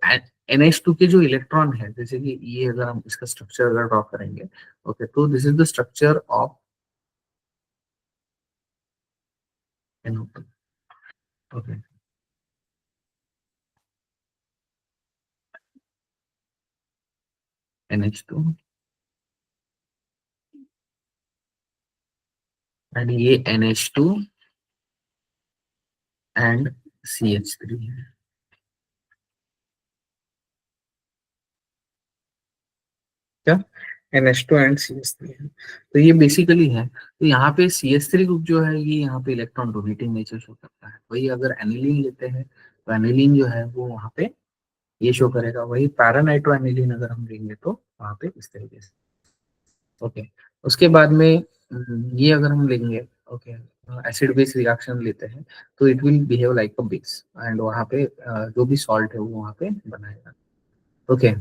NH2 के जो इलेक्ट्रॉन है, जैसे कि ये अगर हम इसका स्ट्रक्चर अगर ड्रॉ करेंगे, ओके, तो this is the structure of NO2। Okay, NH2 and ये NH2 एंड CH3 है। क्या? NH2 एंड CH3 है। तो ये बेसिकली है, तो यहाँ पे CH3 ग्रुप जो है ये यहाँ पे इलेक्ट्रॉन डोनेटिंग नेचर शो करता है। वही अगर एनिलीन लेते हैं तो एनिलीन जो है वो वहाँ पे ये शो करेगा। वही पैरानाइट्रो एनिलीन अगर हम लेंगे तो वहाँ पे इस तरीके से। ओके, उसके बाद में ये अगर हम लेंगे, ओके, एसिड बेस रिएक्शन लेते हैं तो it will behave like a base, and वहाँ पे जो भी सॉल्ट है वो वहाँ पे बनाएगा। ओके,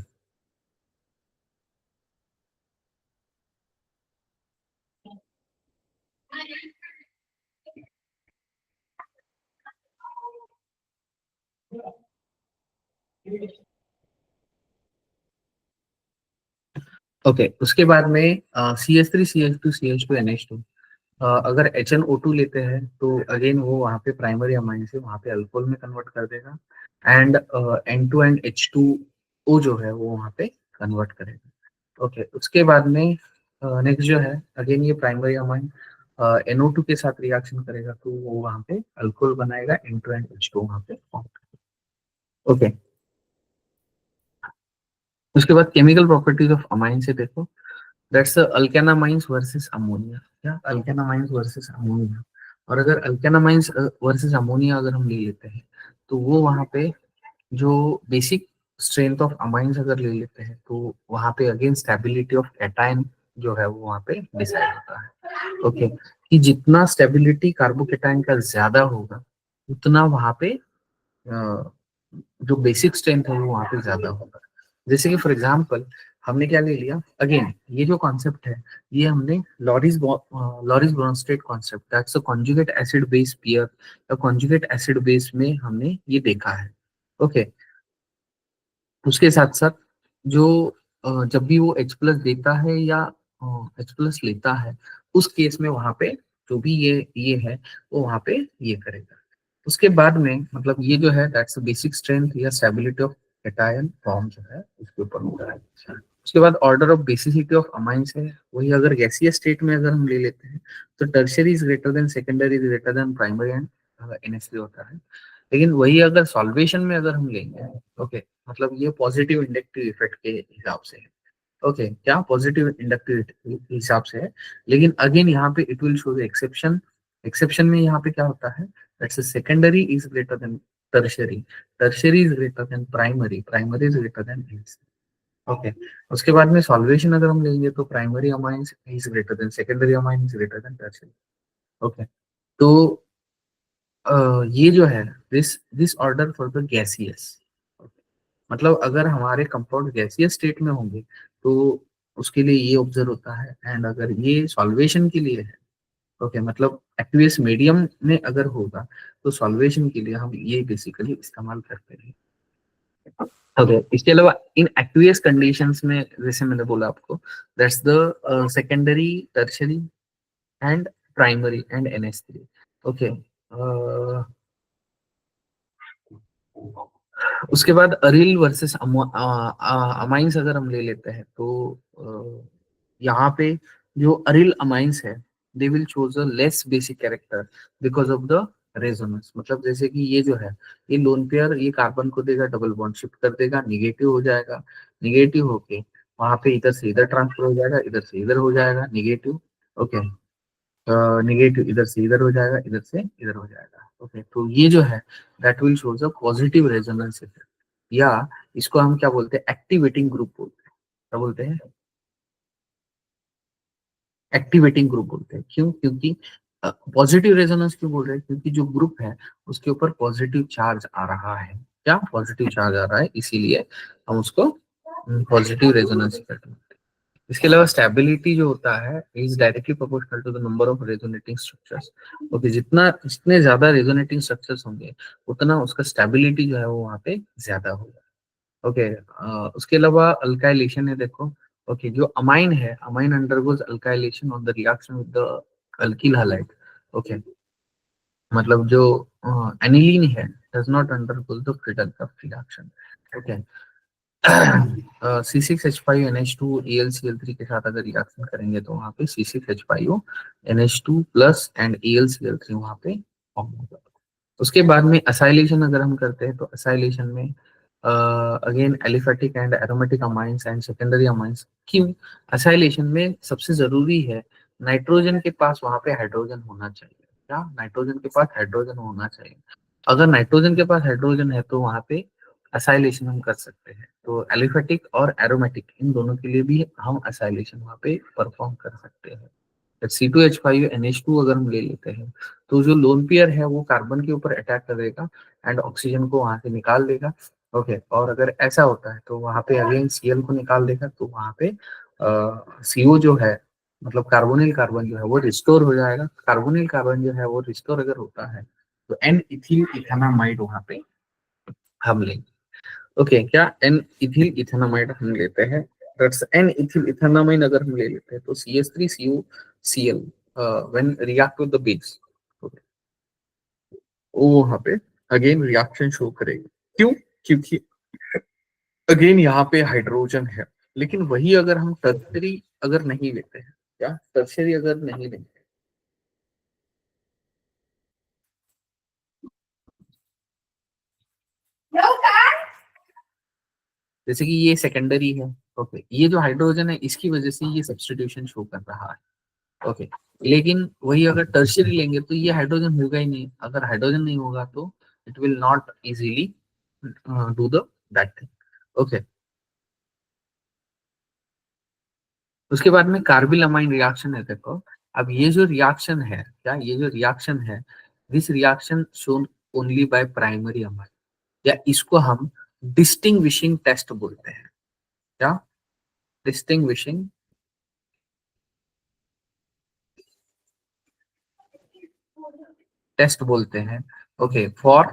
ओके, उसके बाद में CH3 CH2 CH2 NH2। अगर HNO2 लेते हैं तो अगेन वो वहाँ पे प्राइमरी अमाइन से वहाँ पे अल्कोहल में कन्वर्ट कर देगा, एंड N2 एंड H2O जो है वो वहाँ पे कन्वर्ट करेगा। ओके, उसके बाद में नेक्स्ट जो है अगेन ये प्राइमरी अमाइन NO2 के साथ रिएक्शन करेगा तो वो वहाँ पे अल्कोहल बनाएगा, N2 एंड H2 वहाँ पे form। ओके, उसके बाद केमिकल प्रॉपर्टीज ऑफ अमाइन से देखो, दैट्स अल्केनामाइंस वर्सेस अमोनिया। क्या? अल्केनामाइंस वर्सेस अमोनिया। और अगर अल्केनामाइंस वर्सेस अमोनिया अगर हम ले लेते हैं तो वो वहां पे जो बेसिक स्ट्रेंथ ऑफ अमाइंस अगर ले लेते हैं तो वहां पे अगेन स्टेबिलिटी ऑफ कैटायन जो है वो वहां पे डिसाइड होता है। ओके, कि जितना स्टेबिलिटी कार्बोकेटायन का ज्यादा होगा उतना वहां पे जो बेसिक स्ट्रेंथ है वो वहां पे ज्यादा होगा। जैसे कि फॉर एग्जांपल हमने क्या ले लिया, अगेन ये जो कॉन्सेप्ट है ये हमने Lowry's Bronsted concept, that's a conjugate acid base pair या कॉन्जुगेट एसिड बेस में हमने ये देखा है। ओके, उसके साथ साथ जो जब भी वो H प्लस देता है या H प्लस लेता है उस केस में वहां पे जो भी ये है वो वहां पे ये करेगा। उसके बाद में मतलब ये जो है दैट्स बेसिक स्ट्रेंथ या स्टेबिलिटी ऑफ कैटायन फॉर्म जो है उसके ऊपर होता है। उसके बाद order of basicity of amines है, वही अगर गैसीय स्टेट में अगर हम ले लेते हैं तो tertiary is greater than secondary is greater than primary and NH3 होता है। लेकिन वही अगर सॉल्वेशन में अगर हम लेंगे, ओके, मतलब ये पॉजिटिव इंडक्टिव इफेक्ट के हिसाब से है। ओके, क्या पॉजिटिव इंडक्टिव हिसाब से है, लेकिन अगेन यहाँ पे it will show the exception. Exception में यहाँ पे क्या होता है, that's secondary is greater than tertiary, tertiary is greater than primary, primary is greater than NH3। Okay, उसके बाद में सॉल्वेशन अगर हम लेंगे तो primary amine is greater than secondary amine is greater than tertiary. Okay, तो ये जो है this order for the gaseous, मतलब अगर हमारे कंपाउंड गैसियस स्टेट में होंगे तो उसके लिए ये ऑब्जर्व होता है, एंड अगर ये सॉल्वेशन के लिए है, ओके, मतलब एक्वियस मीडियम में अगर होगा तो सॉल्वेशन के लिए हम ये बेसिकली इस्तेमाल करते हैं। ओके, इसके अलावा इन एक्वियस कंडीशंस में जैसे मैंने बोला आपको, that's the secondary, tertiary and primary and NH3। Okay, उसके अरील अरिल वर्सेस अमाइंस अगर हम ले लेते हैं तो यहाँ पे जो अरिल अमाइंस है they will choose a less basic character because of the resonance. मतलब जैसे कि ये जो है ये लोन पेयर ये कार्बन को देगा, डबल बॉन्ड शिफ्ट कर देगा, निगेटिव हो जाएगा, निगेटिव होके वहां पे इधर से इधर ट्रांसफर हो जाएगा, इधर से इधर हो जाएगा निगेटिव। ओके, निगेटिव इधर से इधर हो जाएगा, इधर से इधर हो जाएगा। ओके, तो ये जो है that will shows a positive resonance effect, या इसको हम क्या बोलते हैं, एक्टिवेटिंग ग्रुप बोलते हैं। क्या बोलते हैं, एक्टिवेटिंग ग्रुप बोलते हैं। क्यों, क्योंकि पॉजिटिव रेजोनेंस क्यों बोल रहे हैं, क्योंकि जो ग्रुप है उसके ऊपर पॉजिटिव चार्ज आ रहा है, क्या पॉजिटिव चार्ज आ रहा है, इसीलिए हम उसको पॉजिटिव रेजोनेंस इफेक्ट। इसके अलावा स्टेबिलिटी जो होता है is directly proportional to the number of resonating structures. Okay, जितने ज्यादा रेजोनेटिंग स्ट्रक्चर्स होंगे उतना उसका स्टेबिलिटी जो है वो वहाँ पे ज्यादा होगा। ओके, उसके अलावा अल्काइलेशन है, देखो। ओके, जो अमाइन है, amine undergoes alkylation on the reaction with the alkyl halide. Okay, मतलब जो एनिलीन है does not undergo the freedom of reaction. Okay, C6H5NH2 AlCl3 के साथ अगर रिएक्शन करेंगे तो वहां पे C6H5O NH2 plus and AlCl3 वहां पे फॉर्म होगा। उसके बाद में असाइलेशन अगर हम करते हैं तो असाइलेशन में again aliphatic and aromatic amines and secondary amines. क्यों, असाइलेशन में सबसे जरूरी है नाइट्रोजन के पास वहां पे हाइड्रोजन होना चाहिए। क्या, नाइट्रोजन के पास हाइड्रोजन होना चाहिए। अगर नाइट्रोजन के पास हाइड्रोजन है तो वहां पे असाइलेशन हम कर सकते हैं। तो एलिफेटिक और एरोमेटिक इन दोनों के लिए भी हम असाइलेशन वहां पे परफॉर्म कर सकते हैं। C2H5NH2 अगर हम ले लेते हैं तो जो लोन पेयर है वो कार्बन के ऊपर अटैक करेगा एंड ऑक्सीजन को वहां से निकाल देगा। ओके, और अगर ऐसा होता है तो वहां पे अगेन Cl को निकाल देगा, तो वहां पे CO जो है मतलब कार्बोनिल कार्बन जो है वो रिस्टोर हो जाएगा। कार्बोनिल कार्बन जो है वो रिस्टोर अगर होता है तो एन इथिल इथेनामाइड वहां पे हम लेंगे। ओके, क्या एन इथिल इथेनामाइड हम लेते हैं, दैट्स एन इथिल इथेनामाइड अगर हम ले लेते हैं तो CH3CuCl when react with the base, वो वहां पे अगेन रिएक्शन शो करेगी। क्यों, क्योंकि अगेन यहाँ पे हाइड्रोजन है। लेकिन वही अगर हम टर्शरी अगर नहीं लेते हैं, क्या टर्शरी अगर नहीं लेते, जैसे कि ये सेकेंडरी है, ओके, ये जो हाइड्रोजन है इसकी वजह से ये सब्स्टिट्यूशन शो कर रहा है। ओके, लेकिन वही अगर टर्शियरी लेंगे तो ये हाइड्रोजन होगा ही नहीं, अगर हाइड्रोजन नहीं होगा तो it will not easily do the that thing. Okay, उसके बाद में कार्बिल अमाइन रिएक्शन है, देखो अब ये जो रिएक्शन है, क्या ये जो रिएक्शन है, this reaction shown only by primary amine, या इसको हम डिस्टिंग्विशिंग टेस्ट बोलते हैं। क्या डिस्टिंग्विशिंग टेस्ट बोलते हैं। Okay, for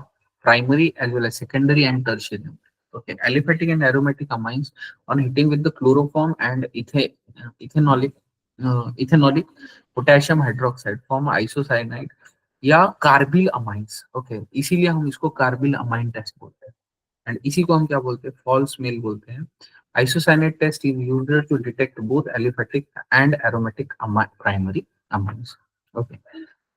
primary as well as secondary and tertiary. Okay, aliphatic and aromatic amines on heating with the chloroform and ethanolic ethanolic potassium hydroxide form isocyanide या carbyl amines. Okay, इसीलिए हम इसको carbyl amine test बोलते हैं, and इसी को हम क्या बोलते हैं, फॉल्स मेल बोलते हैं। Isocyanate test is used to detect both aliphatic and aromatic primary amines. Okay,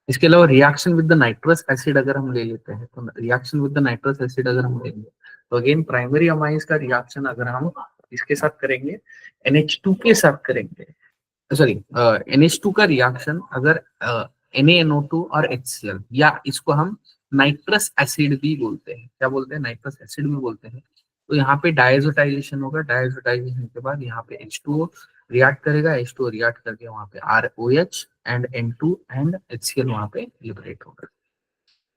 इसके अलावा reaction with the nitrous acid अगर हम ले लेते हैं, तो reaction with the nitrous acid अगर हम लेंगे तो अगेन प्राइमरी अमाइंस का रिएक्शन अगर हम इसके साथ करेंगे, NH2 के साथ करेंगे, सॉरी NH2 का रिएक्शन अगर NaNO2 और HCl, या इसको हम नाइट्रस एसिड भी बोलते हैं, क्या बोलते हैं, नाइट्रस एसिड भी बोलते हैं। तो यहाँ पे डायजोटाइजेशन होगा, डायजोटाइजेशन के बाद यहाँ पे H2O रिएक्ट करेगा, H2O रिएक्ट करके वहाँ पे ROH and N2 and HCl वहाँ पे लिबरेट होगा।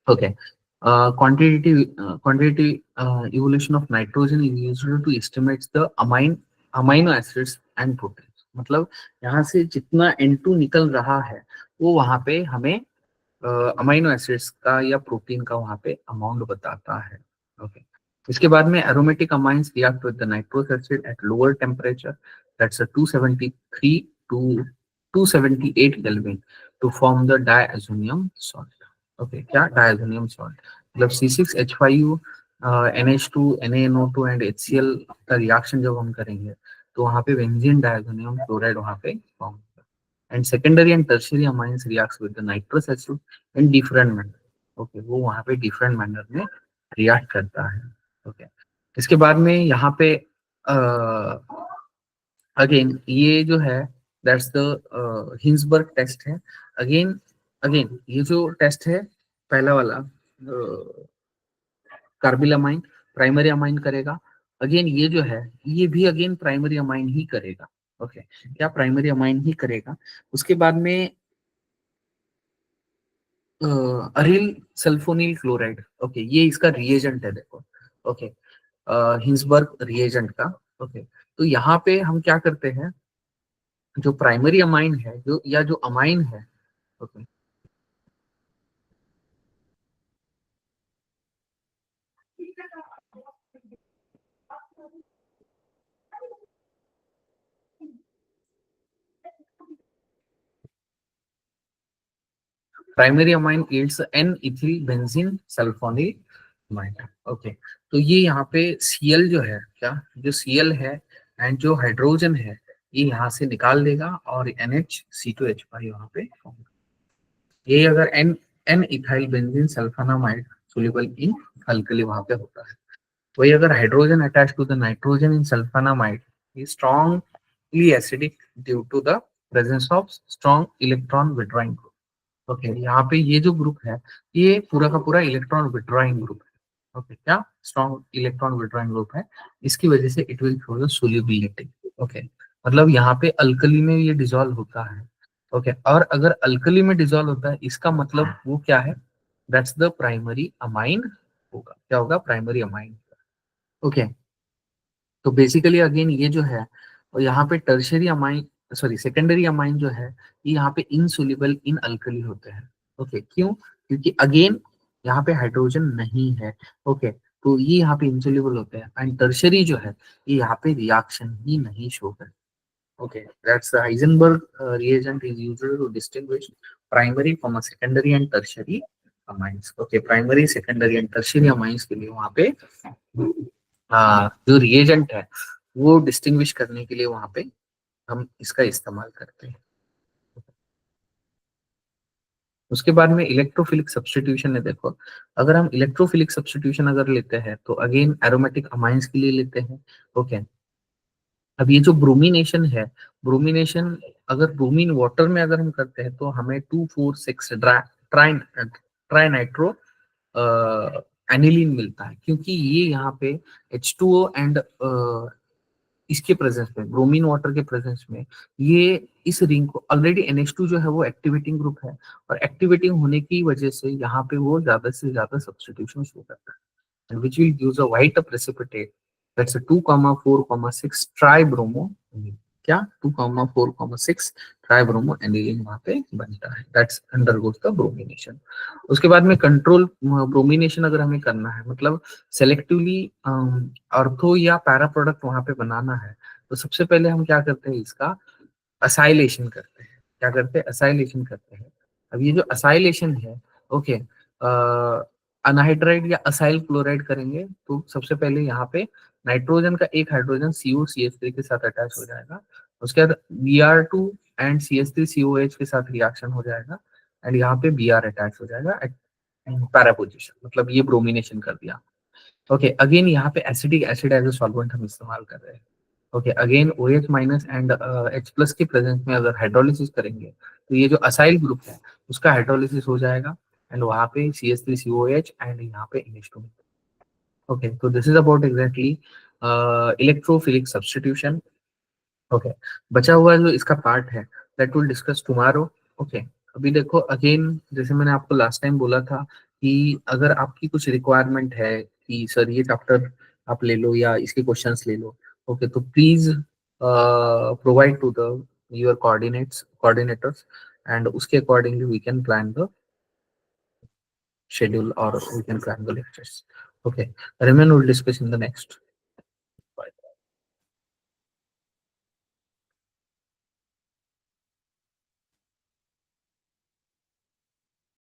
Okay, quantitative evolution of nitrogen is used to estimate the amino acids and proteins, मतलब यहाँ से जितना N2 निकल रहा है वो वहाँ पे हमें अमाइनो एसिड्स का या प्रोटीन का वहाँ पे अमाउंट बताता है। ओके, इसके बाद में aromatic amines react with the nitrous acid at lower temperature, that's 273 to 278 kelvin to form the diazonium salt. Okay, क्या डायazonium सॉल्ट, मतलब C6H5 NH2 NaNO2 and HCl का रिएक्शन जब हम करेंगे तो वहाँ पे बेंजीन डायazonium क्लोराइड वहाँ पे form, and secondary and tertiary amines reacts with the nitrous acid in different manner। Okay, वो वहाँ पे डिफरेंट मैनर में रिएक्ट करता है। ओके, इसके बाद में यहाँ पे अगेन ये जो है दैट्स द हिंसबर्ग टेस्ट है। अगेन अगेन ये जो टेस्ट है पहला वाला कार्बिल अमाइन प्राइमरी अमाइन करेगा, अगेन ये जो है ये भी अगेन प्राइमरी अमाइन ही करेगा। ओके, क्या प्राइमरी अमाइन ही करेगा। उसके बाद में अरिल सल्फोनिल क्लोराइड, ओके ये इसका रिएजेंट है, देखो। ओके, हिंसबर्ग रिएजेंट का। ओके, तो यहाँ पे हम क्या करते हैं, जो प्राइमरी अमाइन है जो या जो अमाइन है, okay primary amine yields N ethyl benzene sulphonyl amine. Okay, तो ये यहाँ पे Cl जो है, क्या जो Cl है एंड जो हाइड्रोजन है ये यहाँ से निकाल देगा और NH2H5 यहाँ पे form। ये अगर N N ethyl benzene sulphonamide soluble in alkali वहां पे होता है, वही अगर hydrogen attach to the nitrogen in sulphonamide is strongly acidic due to the presence of strong electron withdrawing group। Okay, यहाँ पे ये जो ग्रुप है ये पूरा का पूरा इलेक्ट्रॉन विड्रॉइंग ग्रुप है। ओके, क्या स्ट्रॉन्ग इलेक्ट्रॉन विड्रॉइंग ग्रुप है, इसकी वजह से it will show the solubility. Okay, मतलब यहाँ पे अल्कली में ये डिसॉल्व होता है। ओके, और अगर अल्कली में डिसॉल्व होता है इसका मतलब वो क्या है, दैट्स द प्राइमरी अमाइन होगा। क्या होगा, प्राइमरी अमाइन। ओके, तो बेसिकली अगेन ये जो है और यहाँ पे tertiary amine, sorry secondary amine जो है ये यहाँ पे इनसोल्युबल इन अल्कली होते हैं। ओके, क्यों, क्योंकि अगेन यहाँ पे हाइड्रोजन नहीं है। ओके, तो ये यहाँ पे इनसोल्युबल होते हैं, एंड टर्शियरी जो है ये यहाँ पे रिएक्शन ही नहीं शो करते। Okay, that's the Heisenberg reagent is used to distinguish primary from a secondary and tertiary amines। Okay, primary, secondary and tertiary amines के लिए वहाँ पे जो reagent है वो डिस्टिंग्विश करने के लिए वहाँ पे हम इसका इस्तेमाल करते हैं। उसके बाद में इलेक्ट्रोफिलिक सब्स्टिट्यूशन है, देखो अगर हम इलेक्ट्रोफिलिक सब्स्टिट्यूशन अगर लेते हैं तो अगेन एरोमेटिक अमाइंस के लिए लेते हैं। ओके, अब ये जो ब्रोमिनेशन है, ब्रोमिनेशन अगर ब्रोमीन वाटर में अगर हम करते हैं तो हमें 2,4,6 ट्राई नाइट्रो एनिलीन मिलता है, क्योंकि ये यहाँ पे H2O एंड इसके प्रेजेंस में, ब्रोमीन वाटर के प्रेजेंस में, ये इस रिंग को ऑलरेडी NH2 जो है वो एक्टिवेटिंग ग्रुप है, और एक्टिवेटिंग होने की वजह से यहाँ पे वो ज्यादा से ज्यादा सब्स्टिट्यूशन शो करता है, and which will use a white precipitate, that's a 2,4,6 tribromo, क्या 2,4,6 ट्राइब्रोमो एनिलीन वहां पे बनता है, दैट्स अंडरगोस द ब्रोमिनेशन। उसके बाद में कंट्रोल ब्रोमिनेशन अगर हमें करना है, मतलब सेलेक्टिवली ऑर्थो या पैरा प्रोडक्ट वहां पे बनाना है, तो सबसे पहले हम क्या करते हैं, इसका असाइलेशन करते हैं। क्या करते हैं? असाइलेशन करते हैं। अब ये जो असाइलेशन है, ओके, अनहाइड्राइड या असाइल क्लोराइड करेंगे तो सबसे पहले यहाँ पे नाइट्रोजन का एक हाइड्रोजन COCH3 के साथ अटैच हो जाएगा, उसके बाद Br2 एंड CH3COH के साथ रिएक्शन हो जाएगा, एंड यहाँ पे Br अटैच हो जाएगा एट पैरा पोजीशन, मतलब ये ब्रोमिनेशन कर दिया। ओके, अगेन यहाँ पे acetic acid as a solvent हम इस्तेमाल कर रहे हैं। Okay, again OH minus and H plus के प्रेजेंस में अगर हाइड्रोलिसिस करेंगे तो ये जो असाइल ग्रुप है उसका हाइड्रोलिसिस हो जाएगा, एंड वहां पे CH3COH एंड यहाँ पे NH2। ओके, तो this is about exactly electrophilic substitution. Okay, बचा हुआ जो इसका पार्ट है that will discuss tomorrow. Okay, अभी देखो अगेन, जैसे मैंने आपको लास्ट टाइम बोला था कि अगर आपकी कुछ रिक्वायरमेंट है कि सर ये चैप्टर आप ले लो या इसके क्वेश्चंस ले लो, ओके, तो please provide to the your coordinators, and उसके accordingly we can plan the schedule or we can plan the lectures. Okay, remain, we'll discuss in the next.